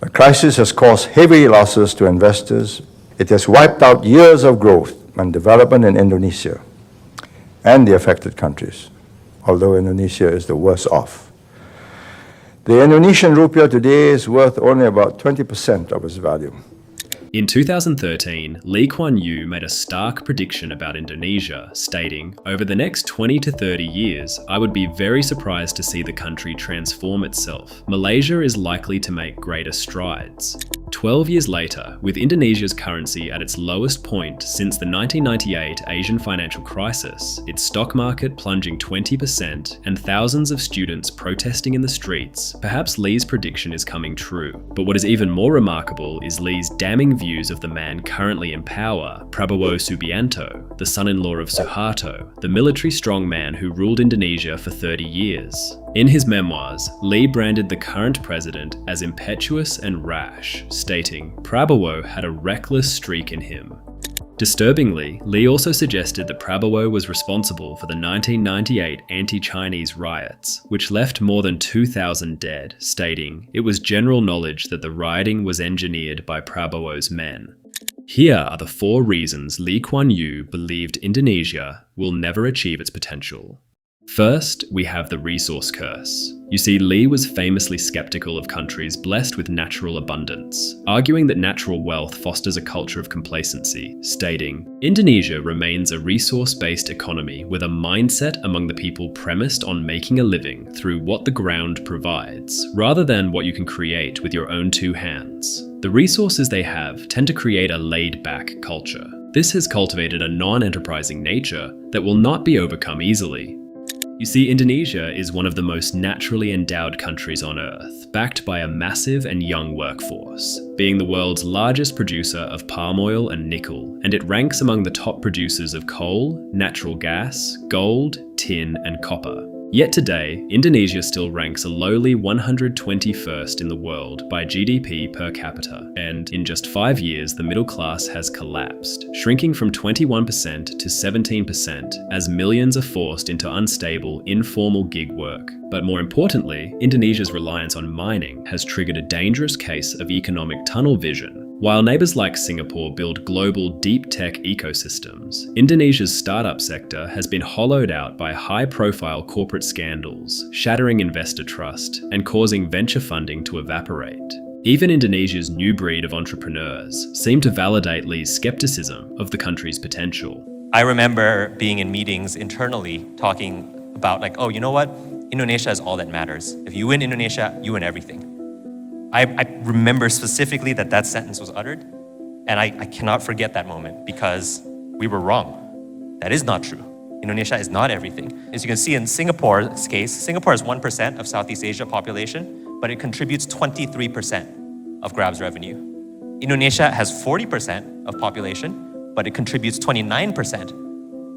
The crisis has caused heavy losses to investors. It has wiped out years of growth and development in Indonesia and the affected countries, although Indonesia is the worst off. The Indonesian rupiah today is worth only about 20% of its value. In 2013, Lee Kuan Yew made a stark prediction about Indonesia, stating, "Over the next 20 to 30 years, I would be very surprised to see the country transform itself. Malaysia is likely to make greater strides." 12 years later, with Indonesia's currency at its lowest point since the 1998 Asian financial crisis, its stock market plunging 20%, and thousands of students protesting in the streets, perhaps Lee's prediction is coming true. But what is even more remarkable is Lee's damning views of the man currently in power, Prabowo Suharto, the son-in-law of Suharto, the military strongman who ruled Indonesia for 30 years. In his memoirs, Lee branded the current president as impetuous and rash, stating, "Prabowo had a reckless streak in him." Disturbingly, Lee also suggested that Prabowo was responsible for the 1998 anti-Chinese riots, which left more than 2,000 dead, stating, "It was general knowledge that the rioting was engineered by Prabowo's men." Here are the 4 reasons Lee Kuan Yew believed Indonesia will never achieve its potential. First, we have the resource curse. You see, Lee was famously skeptical of countries blessed with natural abundance, arguing that natural wealth fosters a culture of complacency, stating, "Indonesia remains a resource-based economy with a mindset among the people premised on making a living through what the ground provides, rather than what you can create with your own 2 hands. The resources they have tend to create a laid-back culture. This has cultivated a non-enterprising nature that will not be overcome easily." You see, Indonesia is one of the most naturally endowed countries on Earth, backed by a massive and young workforce, being the world's largest producer of palm oil and nickel, and it ranks among the top producers of coal, natural gas, gold, tin, and copper. Yet today, Indonesia still ranks a lowly 121st in the world by GDP per capita, and in just 5 years the middle class has collapsed, shrinking from 21% to 17% as millions are forced into unstable, informal gig work. But more importantly, Indonesia's reliance on mining has triggered a dangerous case of economic tunnel vision. While neighbours like Singapore build global deep tech ecosystems, Indonesia's startup sector has been hollowed out by high-profile corporate scandals, shattering investor trust and causing venture funding to evaporate. Even Indonesia's new breed of entrepreneurs seem to validate Lee's skepticism of the country's potential. I remember being in meetings internally talking about like, oh, you know what? Indonesia is all that matters. If you win Indonesia, you win everything. I remember specifically that sentence was uttered, and I cannot forget that moment because we were wrong. That is not true. Indonesia is not everything. As you can see in Singapore's case, Singapore is 1% of Southeast Asia population, but it contributes 23% of Grab's revenue. Indonesia has 40% of population, but it contributes 29%.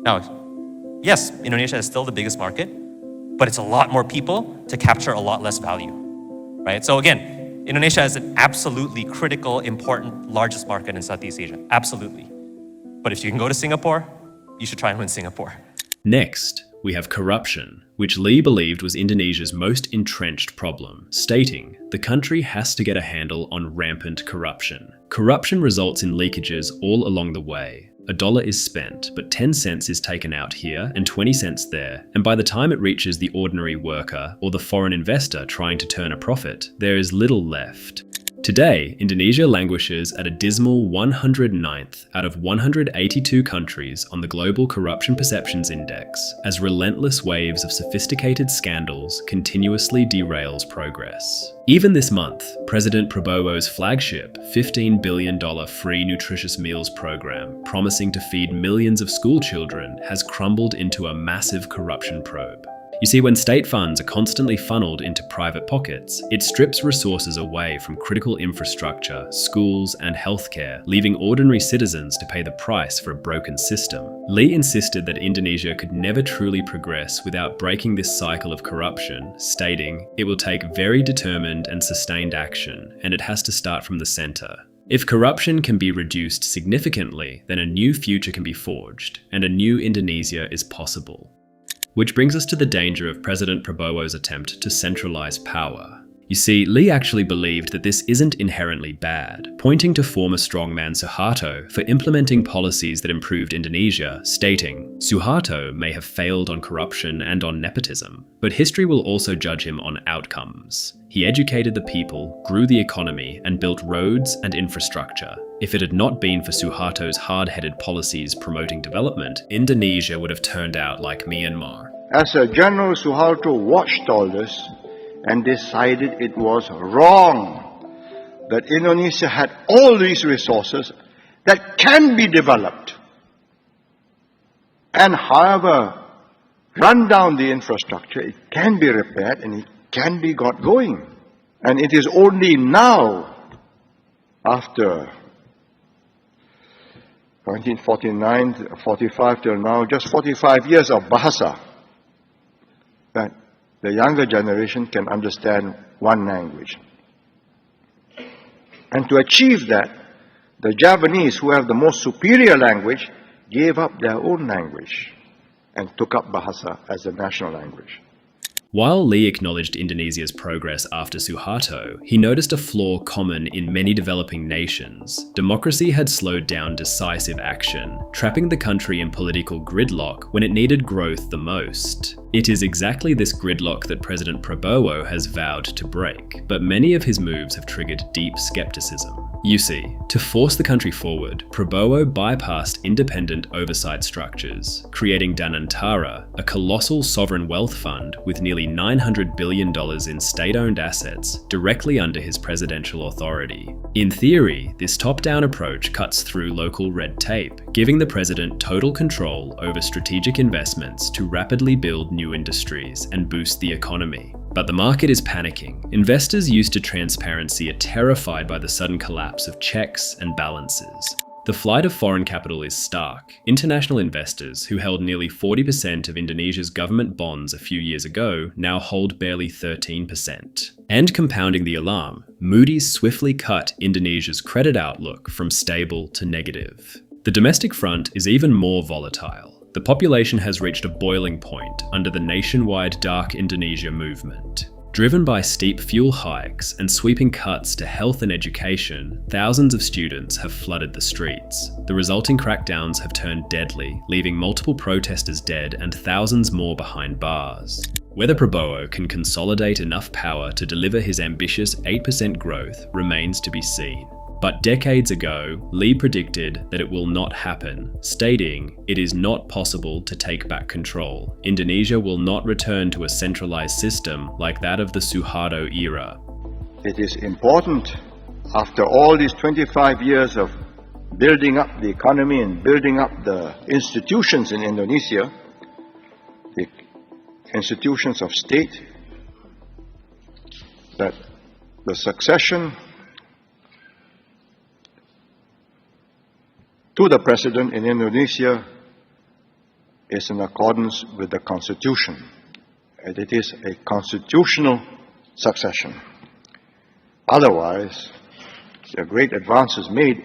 Now, yes, Indonesia is still the biggest market, but it's a lot more people to capture a lot less value, right? So again, Indonesia is an absolutely critical, important, largest market in Southeast Asia. Absolutely. But if you can go to Singapore, you should try and win Singapore. Next, we have corruption, which Lee believed was Indonesia's most entrenched problem, stating, "The country has to get a handle on rampant corruption. Corruption results in leakages all along the way. $1 is spent, but 10 cents is taken out here and 20 cents there, and by the time it reaches the ordinary worker or the foreign investor trying to turn a profit, there is little left." Today, Indonesia languishes at a dismal 109th out of 182 countries on the Global Corruption Perceptions Index, as relentless waves of sophisticated scandals continuously derails progress. Even this month, President Prabowo's flagship $15 billion free nutritious meals program, promising to feed millions of school children, has crumbled into a massive corruption probe. You see, when state funds are constantly funneled into private pockets, it strips resources away from critical infrastructure, schools, and healthcare, leaving ordinary citizens to pay the price for a broken system. Lee insisted that Indonesia could never truly progress without breaking this cycle of corruption, stating, "It will take very determined and sustained action, and it has to start from the center." If corruption can be reduced significantly, then a new future can be forged, and a new Indonesia is possible. Which brings us to the danger of President Prabowo's attempt to centralize power. You see, Lee actually believed that this isn't inherently bad, pointing to former strongman Suharto for implementing policies that improved Indonesia, stating, "Suharto may have failed on corruption and on nepotism, but history will also judge him on outcomes. He educated the people, grew the economy, and built roads and infrastructure. If it had not been for Suharto's hard-headed policies promoting development, Indonesia would have turned out like Myanmar." As a general, Suharto watched all this and decided it was wrong that Indonesia had all these resources that can be developed. And however run down the infrastructure, it can be repaired and it can be got going. And it is only now, after 1949, 45 till now, just 45 years of Bahasa, that the younger generation can understand one language. And to achieve that, the Javanese, who have the most superior language, gave up their own language and took up Bahasa as the national language. While Lee acknowledged Indonesia's progress after Suharto, he noticed a flaw common in many developing nations. Democracy had slowed down decisive action, trapping the country in political gridlock when it needed growth the most. It is exactly this gridlock that President Prabowo has vowed to break, but many of his moves have triggered deep skepticism. You see, to force the country forward, Prabowo bypassed independent oversight structures, creating Danantara, a colossal sovereign wealth fund with nearly $900 billion in state-owned assets directly under his presidential authority. In theory, this top-down approach cuts through local red tape, giving the president total control over strategic investments to rapidly build new industries and boost the economy. But the market is panicking. Investors used to transparency are terrified by the sudden collapse of checks and balances. The flight of foreign capital is stark. International investors, who held nearly 40% of Indonesia's government bonds a few years ago, now hold barely 13%. And compounding the alarm, Moody's swiftly cut Indonesia's credit outlook from stable to negative. The domestic front is even more volatile. The population has reached a boiling point under the nationwide Dark Indonesia movement. Driven by steep fuel hikes and sweeping cuts to health and education, thousands of students have flooded the streets. The resulting crackdowns have turned deadly, leaving multiple protesters dead and thousands more behind bars. Whether Prabowo can consolidate enough power to deliver his ambitious 8% growth remains to be seen. But decades ago, Lee predicted that it will not happen, stating, "It is not possible to take back control. Indonesia will not return to a centralized system like that of the Suharto era." It is important, after all these 25 years of building up the economy and building up the institutions in Indonesia, the institutions of state, that the succession to the president in Indonesia is in accordance with the constitution, and it is a constitutional succession. Otherwise, the great advances made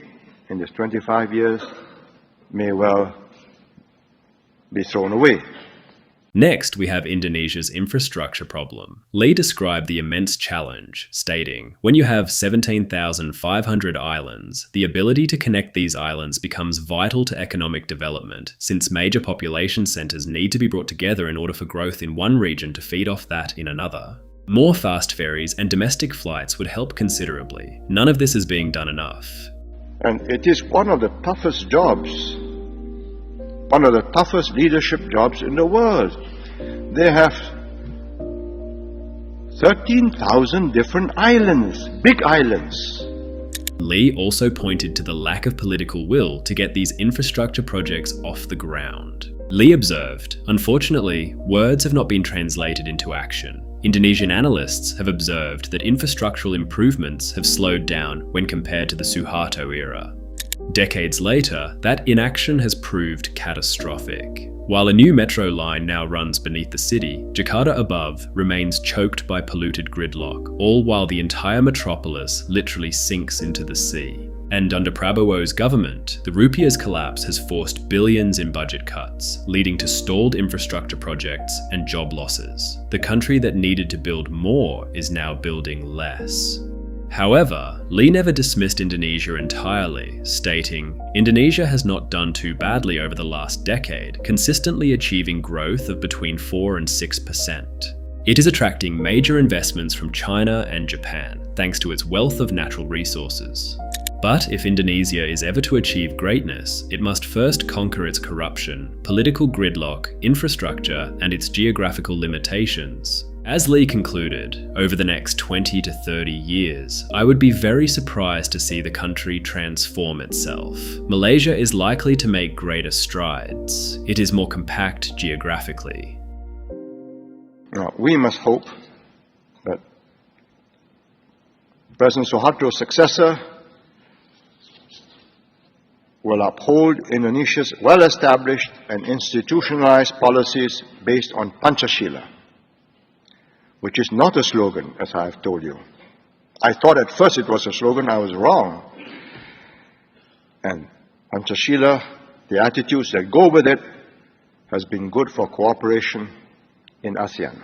in these 25 years may well be thrown away. Next, we have Indonesia's infrastructure problem. Lee described the immense challenge, stating, "When you have 17,500 islands, the ability to connect these islands becomes vital to economic development, since major population centres need to be brought together in order for growth in one region to feed off that in another. More fast ferries and domestic flights would help considerably. None of this is being done enough." And it is one of the toughest jobs, one of the toughest leadership jobs in the world. They have 13,000 different islands, big islands. Lee also pointed to the lack of political will to get these infrastructure projects off the ground. Lee observed, "Unfortunately, words have not been translated into action. Indonesian analysts have observed that infrastructural improvements have slowed down when compared to the Suharto era." Decades later, that inaction has proved catastrophic. While a new metro line now runs beneath the city, Jakarta above remains choked by polluted gridlock, all while the entire metropolis literally sinks into the sea. And under Prabowo's government, the rupiah's collapse has forced billions in budget cuts, leading to stalled infrastructure projects and job losses. The country that needed to build more is now building less. However, Lee never dismissed Indonesia entirely, stating, "Indonesia has not done too badly over the last decade, consistently achieving growth of between 4 and 6%. It is attracting major investments from China and Japan, thanks to its wealth of natural resources. But if Indonesia is ever to achieve greatness, it must first conquer its corruption, political gridlock, infrastructure, and its geographical limitations." As Lee concluded, over the next 20 to 30 years, I would be very surprised to see the country transform itself. Malaysia is likely to make greater strides. It is more compact geographically. Now, we must hope that President Suharto's successor will uphold Indonesia's well-established and institutionalized policies based on Pancasila, which is not a slogan, as I have told you. I thought at first it was a slogan, I was wrong. And Pancasila, the attitudes that go with it, has been good for cooperation in ASEAN.